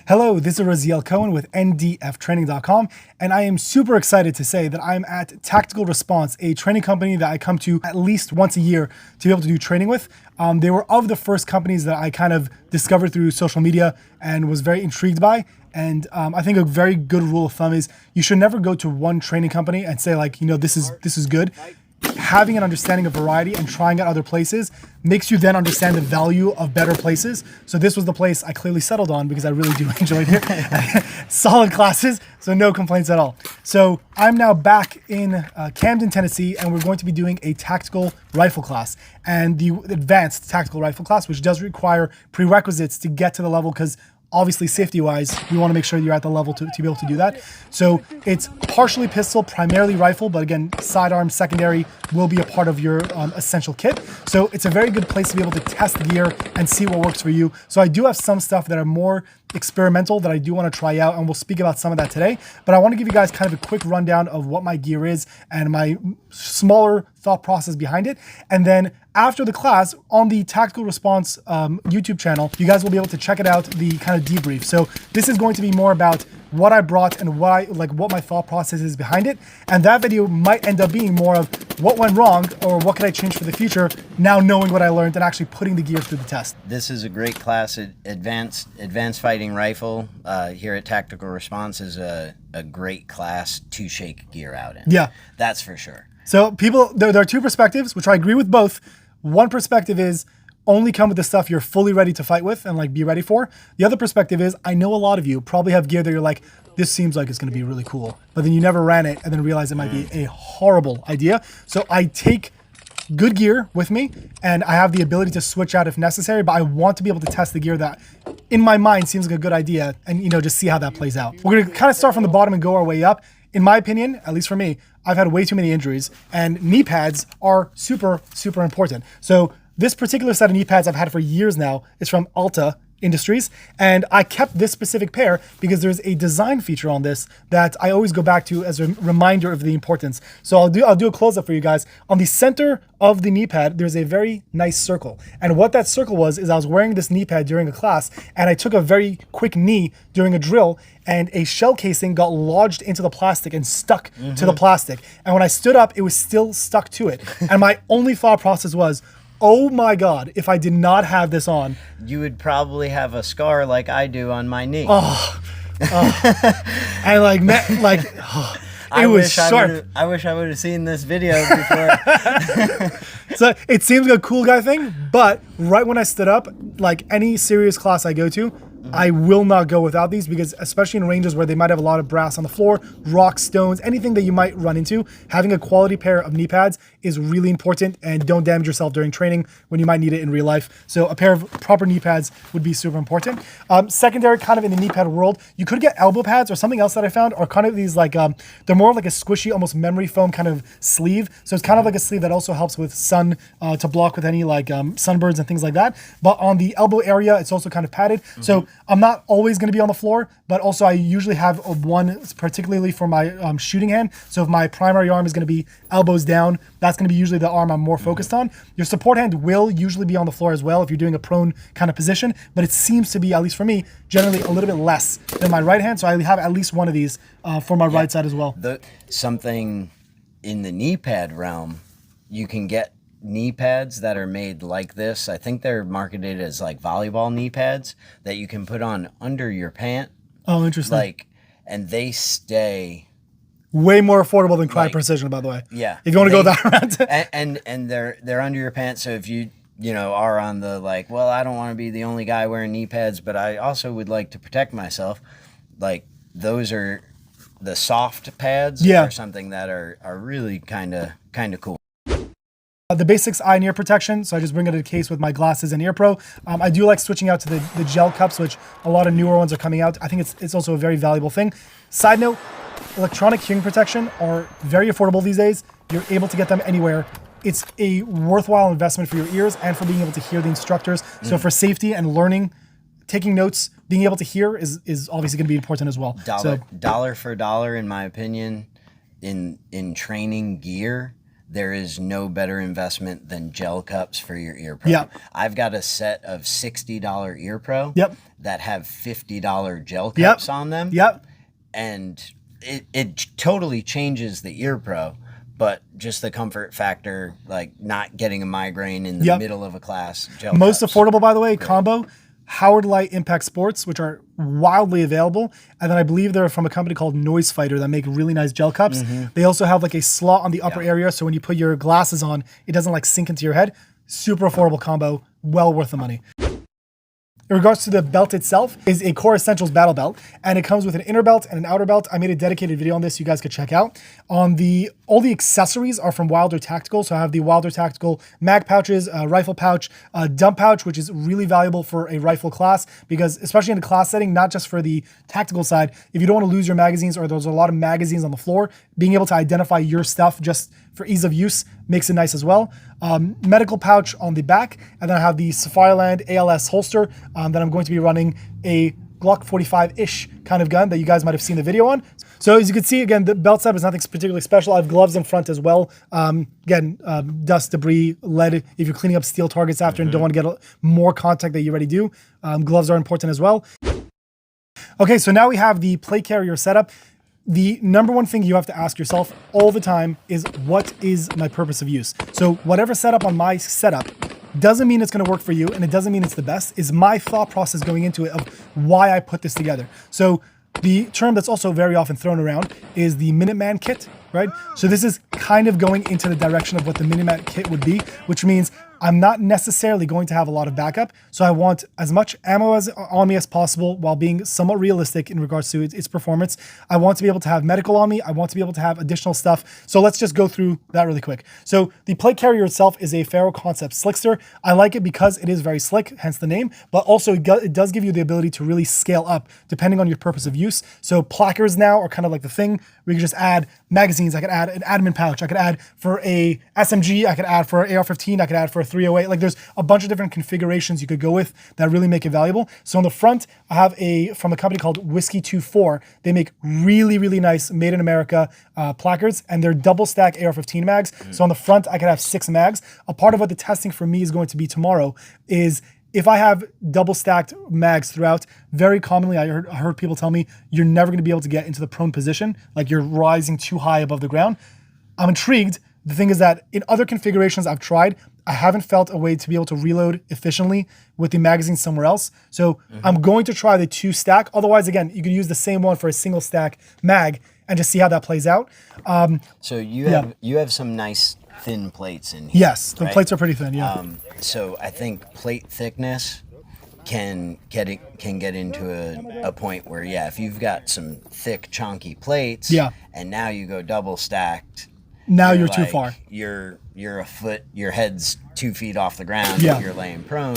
Hello, this is Raziel Cohen with ndftraining.com, and I am super excited to say that I'm at Tactical Response, a training company that I come to at least once a year to be able to do training with. They were of the first companies that I kind of discovered through social media and was very intrigued by. And I think a very good rule of thumb is you should never go to one training company and say like, this is good. Having an understanding of variety and trying out other places makes you then understand the value of better places. So this was the place I clearly settled on because I really do enjoy it here. Solid classes, so no complaints at all. So I'm now back in Camden, Tennessee, and we're going to be doing a tactical rifle class and the advanced tactical rifle class, which does require prerequisites to get to the level because obviously, safety-wise, we want to make sure you're at the level to be able to do that. So it's partially pistol, primarily rifle, but again, sidearm, secondary will be a part of your essential kit. So it's a very good place to be able to test the gear and see what works for you. So I do have some stuff that are more experimental that I do want to try out, and we'll speak about some of that today. But I want to give you guys kind of a quick rundown of what my gear is and my smaller thought process behind it. And then after the class on the Tactical Response YouTube channel, you guys will be able to check it out, the kind of debrief. So this is going to be more about what I brought and what my thought process is behind it. And that video might end up being more of what went wrong or what could I change for the future, now knowing what I learned and actually putting the gear through the test. This is a great class. Advanced fighting rifle here at Tactical Response is a great class to shake gear out in. Yeah. That's for sure. So there are two perspectives, which I agree with both. One perspective is only come with the stuff you're fully ready to fight with and like be ready for. The other perspective is I know a lot of you probably have gear that you're like, this seems like it's going to be really cool, but then you never ran it and then realize it might be a horrible idea. So I take good gear with me and I have the ability to switch out if necessary, but I want to be able to test the gear that in my mind seems like a good idea and just see how that plays out. We're going to kind of start from the bottom and go our way up. In my opinion, at least for me, I've had way too many injuries and knee pads are super, super important. So this particular set of knee pads I've had for years now is from Alta Industries, and I kept this specific pair because there's a design feature on this that I always go back to as a reminder of the importance. So I'll do a close-up for you guys. On the center of the knee pad, there's a very nice circle. And what that circle was is I was wearing this knee pad during a class, and I took a very quick knee during a drill, and a shell casing got lodged into the plastic and stuck to the plastic. And when I stood up, it was still stuck to it. And my only thought process was, oh my God, if I did not have this on. You would probably have a scar like I do on my knee. And it was sharp. I wish I would have seen this video before. So it seems like a cool guy thing, but right when I stood up, like any serious class I go to, I will not go without these because especially in ranges where they might have a lot of brass on the floor, rocks, stones, anything that you might run into, having a quality pair of knee pads is really important, and don't damage yourself during training when you might need it in real life. So a pair of proper knee pads would be super important. Secondary, kind of in the knee pad world, you could get elbow pads or something else that I found are kind of these like, they're more like a squishy, almost memory foam kind of sleeve. So it's kind of like a sleeve that also helps with sun to block with any like sunburns and things like that. But on the elbow area, it's also kind of padded. So I'm not always going to be on the floor, but also I usually have one particularly for my shooting hand. So if my primary arm is going to be elbows down, that's going to be usually the arm I'm more focused on. Your support hand will usually be on the floor as well if you're doing a prone kind of position, but it seems to be, at least for me, generally a little bit less than my right hand. So I have at least one of these for my right side as well. Something in the knee pad realm, you can get knee pads that are made like this. I think they're marketed as like volleyball knee pads that you can put on under your pant. Oh, interesting. And they stay way more affordable than Cryo Precision, by the way. Yeah. If you want to go that route. and they're under your pants. So if you are on the like, well, I don't want to be the only guy wearing knee pads, but I also would like to protect myself. Like those are the soft pads or something that are really kind of cool. The basics eye and ear protection, so I just bring it in a case with my glasses and ear pro. I do like switching out to the gel cups, which a lot of newer ones are coming out. I think it's also a very valuable thing. Side note, electronic hearing protection are very affordable these days. You're able to get them anywhere. It's a worthwhile investment for your ears and for being able to hear the instructors. So for safety and learning, taking notes, being able to hear is obviously going to be important as well. Dollar for dollar, in my opinion, in training gear. there is no better investment than gel cups for your ear pro. Yep. I've got a set of $60 ear pro Yep. that have $50 gel cups on them. Yep. And it totally changes the ear pro, but just the comfort factor, like not getting a migraine in the middle of a class. Gel Most cups. affordable, by the way, combo, Howard Light Impact Sports, which are wildly available. And then I believe they're from a company called Noise Fighter that make really nice gel cups. They also have like a slot on the upper area, so when you put your glasses on, it doesn't like sink into your head. Super affordable combo, well worth the money. In regards to the belt itself, is a Core Essentials battle belt, and it comes with an inner belt and an outer belt. I made a dedicated video on this you guys could check out. All the accessories are from Wilder Tactical, so I have the Wilder Tactical mag pouches, rifle pouch, dump pouch, which is really valuable for a rifle class, because especially in a class setting, not just for the tactical side, if you don't want to lose your magazines or there's a lot of magazines on the floor, being able to identify your stuff just for ease of use makes it nice as well. Medical pouch on the back, and then I have the Safariland ALS holster that I'm going to be running a Glock 45-ish kind of gun that you guys might have seen the video on. So as you can see, again, the belt setup is nothing particularly special. I have gloves in front as well. Dust, debris, lead, if you're cleaning up steel targets after and don't want to get more contact than you already do. Gloves are important as well. Okay, so now we have the plate carrier setup. The number one thing you have to ask yourself all the time is, what is my purpose of use? So whatever setup on my setup doesn't mean it's going to work for you, and it doesn't mean it's the best, is my thought process going into it of why I put this together. So the term that's also very often thrown around is the Minuteman kit, right? So this is kind of going into the direction of what the Minuteman kit would be, which means I'm not necessarily going to have a lot of backup. So I want as much ammo on me as possible while being somewhat realistic in regards to its performance. I want to be able to have medical on me. I want to be able to have additional stuff. So let's just go through that really quick. So the plate carrier itself is a Faro Concept Slickster. I like it because it is very slick, hence the name, but also it does give you the ability to really scale up depending on your purpose of use. So placards now are kind of like the thing where you can just add magazines. I could add an admin pouch. I could add for a SMG. I could add for an AR-15. I could add for a 308. Like there's a bunch of different configurations you could go with that really make it valuable. So on the front, I have from a company called Whiskey 24. They make really, really nice made in America placards, and they're double stack AR-15 mags. So on the front, I could have 6 mags. A part of what the testing for me is going to be tomorrow is, if I have double stacked mags throughout, very commonly I heard people tell me you're never going to be able to get into the prone position, like you're rising too high above the ground. I'm intrigued. The thing is that in other configurations I've tried, I haven't felt a way to be able to reload efficiently with the magazine somewhere else. So I'm going to try the 2 stack. Otherwise, again, you can use the same one for a single stack mag and just see how that plays out. So you have some nice thin plates in here. Yes, the plates are pretty thin. Yeah. So I think plate thickness can get into a point where, if you've got some thick, chunky plates, and now you go double stacked. Now you're too far. You're a foot. Your head's 2 feet off the ground. Yeah. If you're laying prone,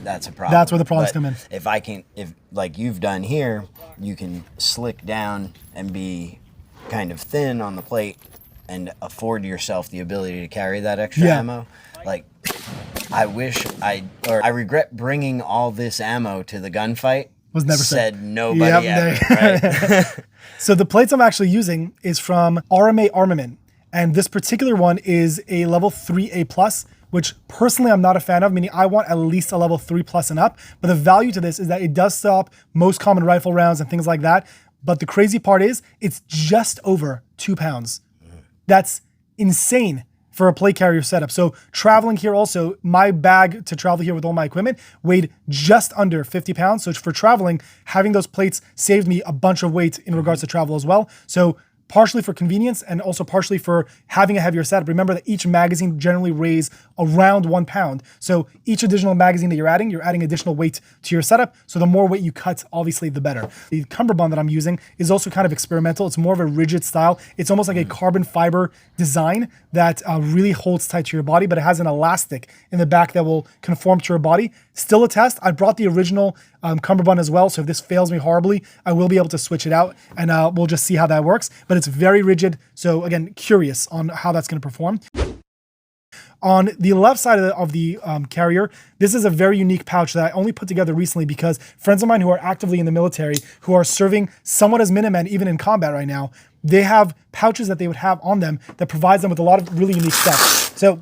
that's a problem. That's where the problems come in. If like you've done here, you can slick down and be kind of thin on the plate and afford yourself the ability to carry that extra ammo. Like, I regret bringing all this ammo to the gunfight. Was never said nobody ever, right? So the plates I'm actually using is from RMA Armament. And this particular one is a level 3A+, which personally I'm not a fan of, meaning I want at least a level 3+ and up. But the value to this is that it does stop most common rifle rounds and things like that. But the crazy part is it's just over 2 pounds. That's insane for a plate carrier setup. So traveling here also, my bag to travel here with all my equipment weighed just under 50 pounds. So for traveling, having those plates saved me a bunch of weight in regards to travel as well. So partially for convenience and also partially for having a heavier setup. Remember that each magazine generally weighs around 1 pound. So each additional magazine that you're adding additional weight to your setup. So the more weight you cut, obviously the better. The Cummerbund that I'm using is also kind of experimental. It's more of a rigid style. It's almost like a carbon fiber design that really holds tight to your body, but it has an elastic in the back that will conform to your body. Still a test. I brought the original Cummerbund as well. So if this fails me horribly, I will be able to switch it out and we'll just see how that works. But it's very rigid. So again, curious on how that's going to perform. On the left side of the carrier, this is a very unique pouch that I only put together recently because friends of mine who are actively in the military, who are serving somewhat as Minutemen, even in combat right now, they have pouches that they would have on them that provides them with a lot of really unique stuff. So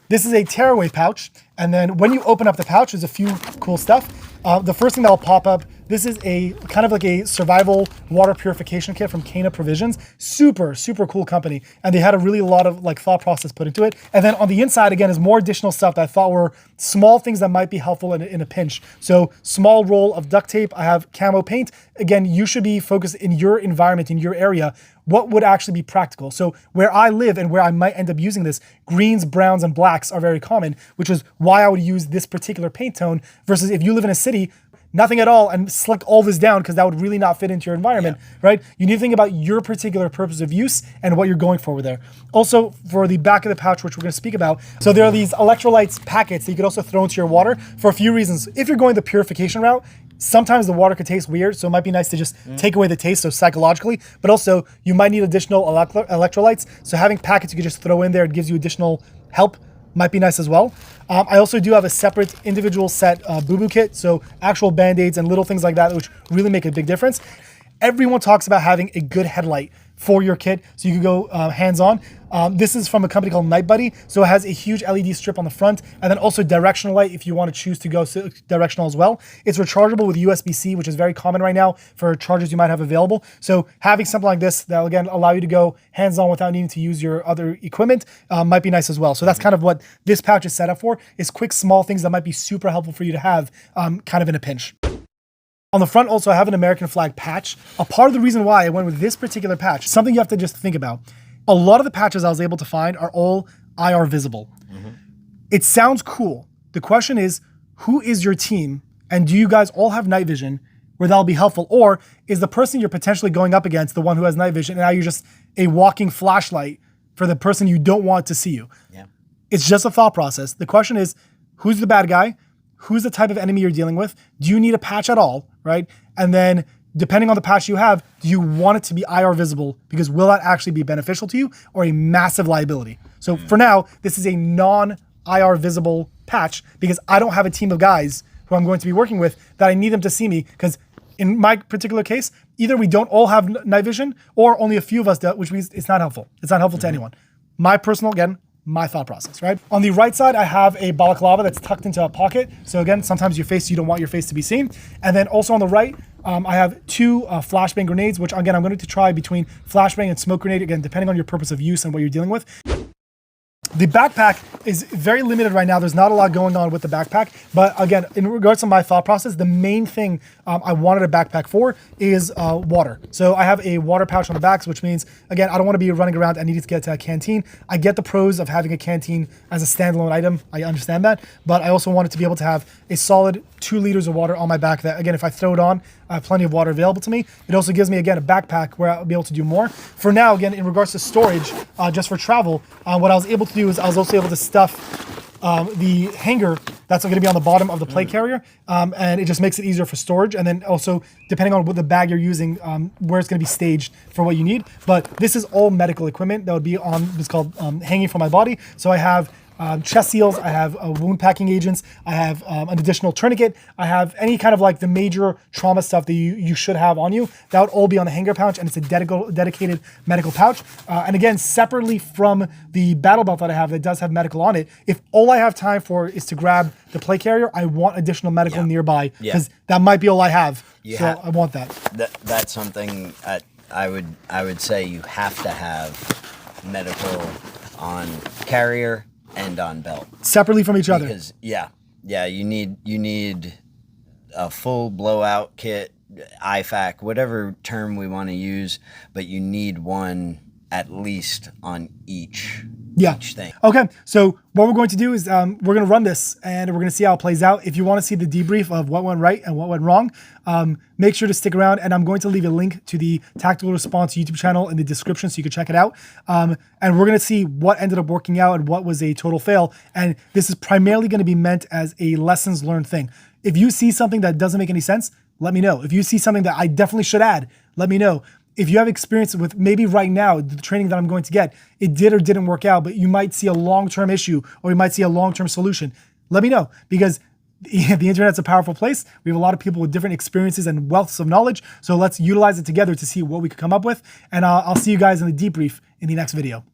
this is a tearaway pouch. And then when you open up the pouch, there's a few cool stuff. The first thing that will pop up, this is a kind of like a survival water purification kit from Cana Provisions. Super, super cool company. And they had a really lot of like thought process put into it. And then on the inside, again, is more additional stuff that I thought were small things that might be helpful in a pinch. So small roll of duct tape. I have camo paint. Again, you should be focused in your environment, in your area, what would actually be practical. So where I live and where I might end up using this, greens, browns, and blacks are very common, which is why I would use this particular paint tone versus if you live in a city, nothing at all, and slick all this down because that would really not fit into your environment, right? You need to think about your particular purpose of use and what you're going for with there. Also, for the back of the pouch, which we're going to speak about, so there are these electrolytes packets that you could also throw into your water for a few reasons. If you're going the purification route, sometimes the water could taste weird, so it might be nice to just take away the taste, so psychologically, but also you might need additional electrolytes, so having packets you could just throw in there, it gives you additional help, might be nice as well. I also do have a separate individual set boo-boo kit, so actual Band-Aids and little things like that, which really make a big difference. Everyone talks about having a good headlight for your kit, so you can go hands-on. This is from a company called Night Buddy, so it has a huge LED strip on the front, and then also directional light if you want to choose to go directional as well. It's rechargeable with USB-C, which is very common right now for chargers you might have available. So having something like this that will again allow you to go hands-on without needing to use your other equipment might be nice as well. So that's kind of what this pouch is set up for, is quick, small things that might be super helpful for you to have kind of in a pinch. On the front also I have an American flag patch. A part of the reason why I went with this particular patch, something you have to just think about. A lot of the patches I was able to find are all IR visible. It sounds cool. The question is, who is your team? And do you guys all have night vision where that'll be helpful? Or is the person you're potentially going up against the one who has night vision and now you're just a walking flashlight for the person you don't want to see you? Yeah. It's just a thought process. The question is, who's the bad guy? Who's the type of enemy you're dealing with? Do you need a patch at all, right? And then depending on the patch you have, do you want it to be IR visible? Because will that actually be beneficial to you or a massive liability? So for now, this is a non-IR visible patch because I don't have a team of guys who I'm going to be working with that I need them to see me, because in my particular case, either we don't all have night vision or only a few of us do, which means it's not helpful. It's not helpful to anyone. My personal, again, my thought process, right? On the right side, I have a balaclava that's tucked into a pocket. So again, sometimes you don't want your face to be seen. And then also on the right, I have two flashbang grenades, which again, I'm going to try between flashbang and smoke grenade, again, depending on your purpose of use and what you're dealing with. The backpack is very limited right now. There's not a lot going on with the backpack. But again, in regards to my thought process, the main thing I wanted a backpack for is water. So I have a water pouch on the back, which means, again, I don't want to be running around and needing to get to a canteen. I get the pros of having a canteen as a standalone item. I understand that. But I also wanted to be able to have a solid 2 liters of water on my back that, again, if I throw it on, I have plenty of water available to me. It also gives me, again, a backpack where I'll be able to do more. For now, again, in regards to storage, just for travel, what I was able to do is I was also able to stuff the hanger that's going to be on the bottom of the plate carrier, and it just makes it easier for storage. And then also, depending on what the bag you're using, where it's going to be staged for what you need. But this is all medical equipment that would be on, it's called hanging from my body. So I have chest seals, I have wound packing agents, I have an additional tourniquet, I have any kind of like the major trauma stuff that you should have on you. That would all be on the hanger pouch, and it's a dedicated medical pouch. And again, separately from the battle belt that I have that does have medical on it, if all I have time for is to grab the plate carrier, I want additional medical nearby, because that might be all I have. I want that. That's something I would say you have to have medical on carrier and on belt separately from each other, because you need a full blowout kit, IFAC, whatever term we want to use, but you need one at least on each thing. Okay, so what we're going to do is we're going to run this and we're going to see how it plays out. If you want to see the debrief of what went right and what went wrong, make sure to stick around, and I'm going to leave a link to the Tactical Response YouTube channel in the description so you can check it out. And we're going to see what ended up working out and what was a total fail. And this is primarily going to be meant as a lessons learned thing. If you see something that doesn't make any sense, let me know. If you see something that I definitely should add, let me know. if you have experience with maybe right now, the training that I'm going to get, it did or didn't work out, but you might see a long-term issue or you might see a long-term solution. Let me know, because the internet's a powerful place. We have a lot of people with different experiences and wealths of knowledge. So let's utilize it together to see what we could come up with. And I'll see you guys in the debrief in the next video.